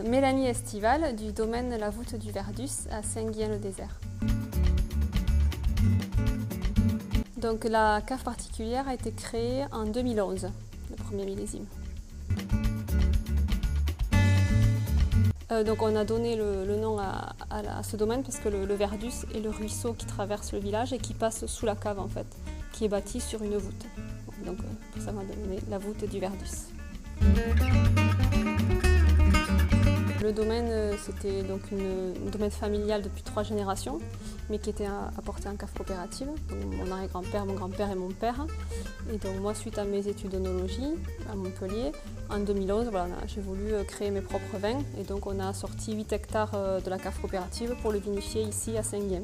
Mélanie Estival du domaine La Voûte du Verdus à Saint-Guillain-le-Désert. Donc la cave particulière a été créée en 2011, le premier millésime. Donc on a donné le nom à ce domaine parce que le Verdus est le ruisseau qui traverse le village et qui passe sous la cave en fait, qui est bâtie sur une voûte. Donc pour ça on a donné la voûte du Verdus. Le domaine, c'était donc un domaine familial depuis 3 générations, mais qui était apporté en cave coopérative. Donc mon arrière-grand-père, mon grand-père et mon père. Et donc moi, suite à mes études d'œnologie à Montpellier, en 2011, voilà, j'ai voulu créer mes propres vins. Et donc on a sorti 8 hectares de la cave coopérative pour le vinifier ici à Saint-Guillain,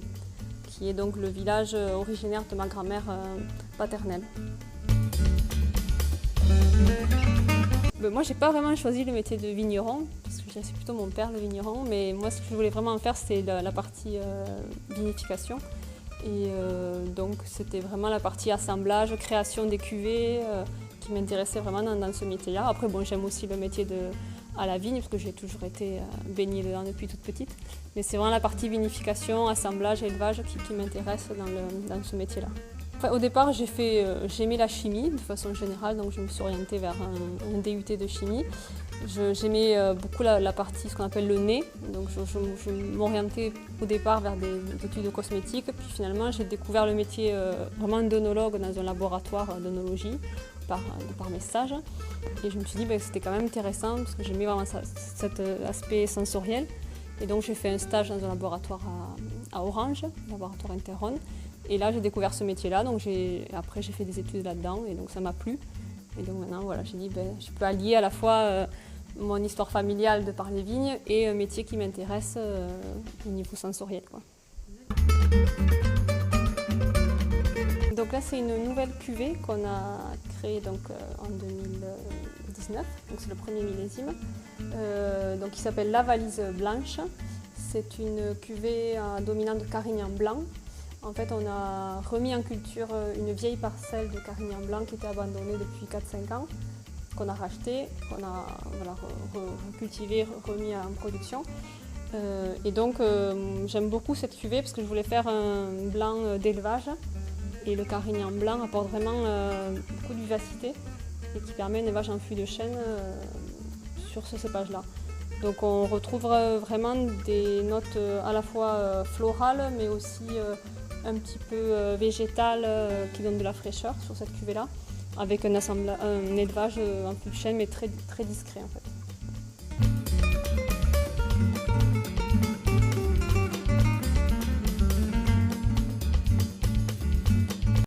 qui est donc le village originaire de ma grand-mère paternelle. Moi, j'ai pas vraiment choisi le métier de vigneron, parce que c'est plutôt mon père le vigneron, mais moi, ce que je voulais vraiment faire, c'était la partie vinification. Et donc, c'était vraiment la partie assemblage, création des cuvées qui m'intéressait vraiment dans ce métier-là. Après, bon, j'aime aussi le métier à la vigne, parce que j'ai toujours été baignée dedans depuis toute petite. Mais c'est vraiment la partie vinification, assemblage, élevage qui m'intéresse dans ce métier-là. Au départ, j'aimais la chimie de façon générale, donc je me suis orientée vers un DUT de chimie. J'aimais beaucoup la partie, ce qu'on appelle le nez, donc je m'orientais au départ vers des études de cosmétiques, puis finalement j'ai découvert le métier vraiment d'œnologue dans un laboratoire d'œnologie par mes stages. Et je me suis dit que c'était quand même intéressant parce que j'aimais vraiment cet aspect sensoriel. Et donc j'ai fait un stage dans un laboratoire à Orange, laboratoire Interron. Et là, j'ai découvert ce métier-là, donc après j'ai fait des études là-dedans et donc ça m'a plu. Et donc maintenant, voilà, j'ai dit je peux allier à la fois mon histoire familiale de par les vignes et un métier qui m'intéresse au niveau sensoriel, quoi. Donc là, c'est une nouvelle cuvée qu'on a créée donc, en 2019, donc c'est le premier millésime, donc qui s'appelle La Valise Blanche. C'est une cuvée dominante de Carignan blanc. En fait, on a remis en culture une vieille parcelle de Carignan blanc qui était abandonnée depuis 4-5 ans, qu'on a racheté, qu'on a recultivé, remis en production. Et donc, j'aime beaucoup cette cuvée parce que je voulais faire un blanc d'élevage. Et le Carignan blanc apporte vraiment beaucoup de vivacité et qui permet un élevage en fût de chêne sur ce cépage-là. Donc on retrouve vraiment des notes à la fois florales mais aussi un petit peu végétales qui donnent de la fraîcheur sur cette cuvée-là, avec un élevage en fût de chêne mais très, très discret en fait.